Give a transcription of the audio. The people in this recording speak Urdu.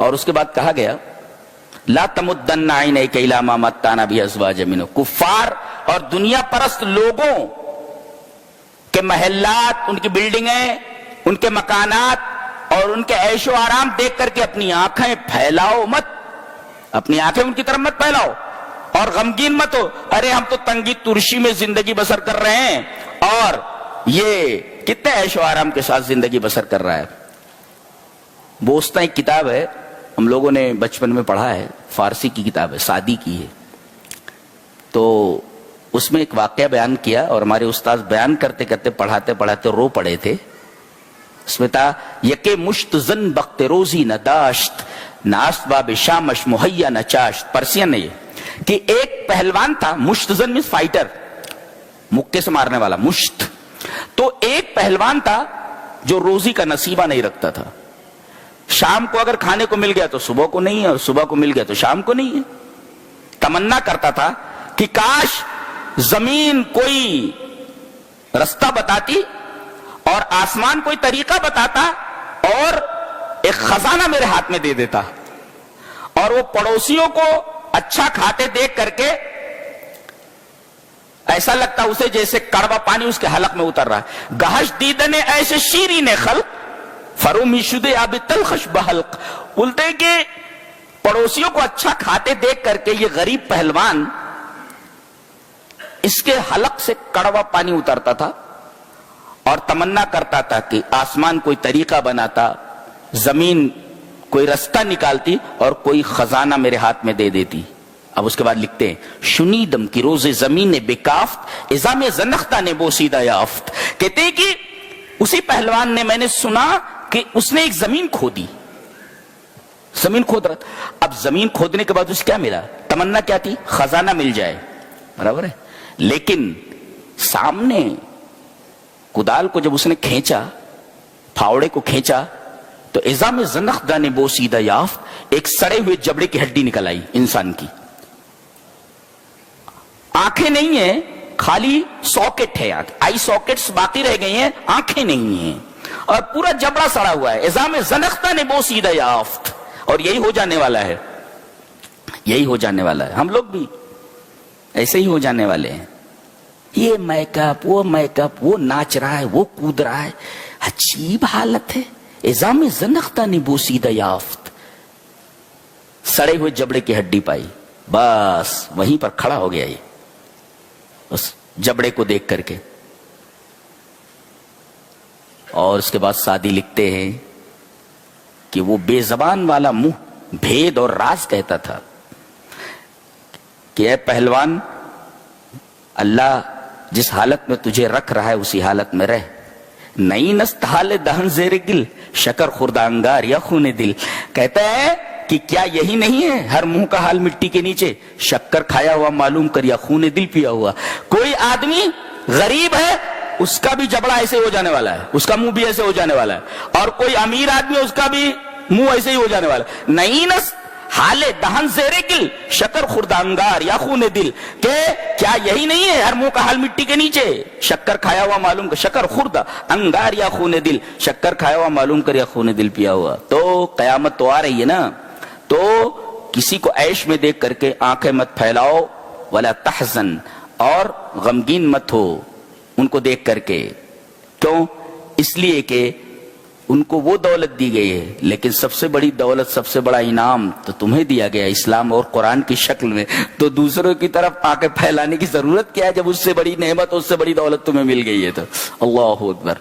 اور اس کے بعد کہا گیا لا تمدن عینیک الی ما متعنا بہ ازواجا منہم، کفار اور دنیا پرست لوگوں کے محلات، ان کی بلڈنگیں، ان کے مکانات اور ان کے عیش و آرام دیکھ کر کے اپنی آنکھیں پھیلاؤ مت، اپنی آنکھیں ان کی طرف مت پھیلاؤ اور غمگین مت ہو، ارے ہم تو تنگی ترشی میں زندگی بسر کر رہے ہیں اور یہ کتنے عیش و آرام کے ساتھ زندگی بسر کر رہا ہے۔ بوستہ ایک کتاب ہے، ہم لوگوں نے بچپن میں پڑھا ہے، فارسی کی کتاب ہے، سعدی کی ہے، تو اس میں ایک واقعہ بیان کیا اور ہمارے استاد بیان کرتے کرتے پڑھاتے پڑھاتے رو پڑے تھے۔ اس میں تھا یکے مشت زن بخت روزی نہ داشت، ناست باب شامش مہیا نہ چاشت۔ پرسین ہے یہ کہ ایک پہلوان تھا، مشت زن میں فائٹر، مکے سے مارنے والا، مشت، تو ایک پہلوان تھا جو روزی کا نصیبہ نہیں رکھتا تھا، شام کو اگر کھانے کو مل گیا تو صبح کو نہیں ہے اور صبح کو مل گیا تو شام کو نہیں ہے۔ تمنا کرتا تھا کہ کاش زمین کوئی رستہ بتاتی اور آسمان کوئی طریقہ بتاتا اور ایک خزانہ میرے ہاتھ میں دے دیتا، اور وہ پڑوسیوں کو اچھا کھاتے دیکھ کر کے ایسا لگتا اسے جیسے کڑوا پانی اس کے حلق میں اتر رہا ہے۔ گہش دیدن ایسے شیرین خلق فرومی شدے آب تلخش بحلق۔ بولتے کہ پڑوسیوں کو اچھا کھاتے دیکھ کر کے یہ غریب پہلوان، اس کے حلق سے کڑوا پانی اترتا تھا اور تمنا کرتا تھا کہ آسمان کوئی طریقہ بناتا، زمین کوئی رستہ نکالتی اور کوئی خزانہ میرے ہاتھ میں دے دیتی۔ اب اس کے بعد لکھتے ہیں شنیدم کی روز زمین بکافت ازام زنختہ نے بوسیدہ یافت۔ کہتے ہیں کہ اسی پہلوان نے، میں نے سنا کہ اس نے ایک زمین کھودی، زمین کھود رہا تھا۔ اب زمین کھودنے کے بعد اسے کیا ملا؟ تمنا کیا تھی؟ خزانہ مل جائے، برابر ہے، لیکن سامنے کدال کو جب اس نے کھینچا، پھاوڑے کو کھینچا، تو ازام زنختہ نے بوسیدہ یافت، ایک سڑے ہوئے جبڑے کی ہڈی نکل آئی انسان کی۔ آنکھیں نہیں ہیں، خالی ساکٹ ہے، آئی ساکٹس باقی رہ گئی ہیں، آنکھیں نہیں ہیں، اور پورا جبڑا سڑا ہوا ہے۔ ازام زنختہ نے بوسیدہ یافت، اور یہی ہو جانے والا ہے، یہی ہو جانے والا ہے، ہم لوگ بھی ایسے ہی ہو جانے والے ہیں۔ یہ میک اپ، وہ ناچ رہا ہے، وہ کود رہا ہے، عجیب حالت ہے۔ ازام زنختہ نے بوسیدہ یافت، سڑے ہوئے جبڑے کی ہڈی پائی، بس وہیں پر کھڑا ہو گیا یہ اس جبڑے کو دیکھ کر کے۔ اور اس کے بعد سعدی لکھتے ہیں کہ وہ بے زبان والا منہ بھید اور راز کہتا تھا کہ اے پہلوان، اللہ جس حالت میں تجھے رکھ رہا ہے اسی حالت میں رہ، نئی نست حال دہن زیر گل شکر خوردہ انگار یا خون دل۔ کہتا ہے کہ کیا یہی نہیں ہے ہر منہ کا حال مٹی کے نیچے، شکر کھایا ہوا معلوم کر یا خون دل پیا ہوا۔ کوئی آدمی غریب ہے، اس کا بھی جبڑا ایسے ہو جانے والا ہے، اس کا منہ بھی ایسے ہو جانے والا ہے، اور کوئی امیر آدمی اس کا بھی منہ ایسے ہی ہو جانے والا ہے۔ نئی نست حال دہن زیر گل شکر خوردہ انگار یا خون دل، کہ کیا یہی نہیں ہے ہر منہ کا حال مٹی کے نیچے، شکر کھایا ہوا معلوم کر، شکر خوردہ انگار یا خون دل، شکر کھایا ہوا معلوم کر یا خون دل پیا ہوا۔ تو قیامت تو آ رہی ہے نا، تو کسی کو عیش میں دیکھ کر کے آنکھیں مت پھیلاؤ، ولا تحزن، اور غمگین مت ہو ان کو دیکھ کر کے۔ کیوں؟ اس لیے کہ ان کو وہ دولت دی گئی ہے، لیکن سب سے بڑی دولت، سب سے بڑا انعام تو تمہیں دیا گیا اسلام اور قرآن کی شکل میں، تو دوسروں کی طرف آنکھیں پھیلانے کی ضرورت کیا ہے جب اس سے بڑی نعمت، اس سے بڑی دولت تمہیں مل گئی ہے تو۔ اللہ اکبر۔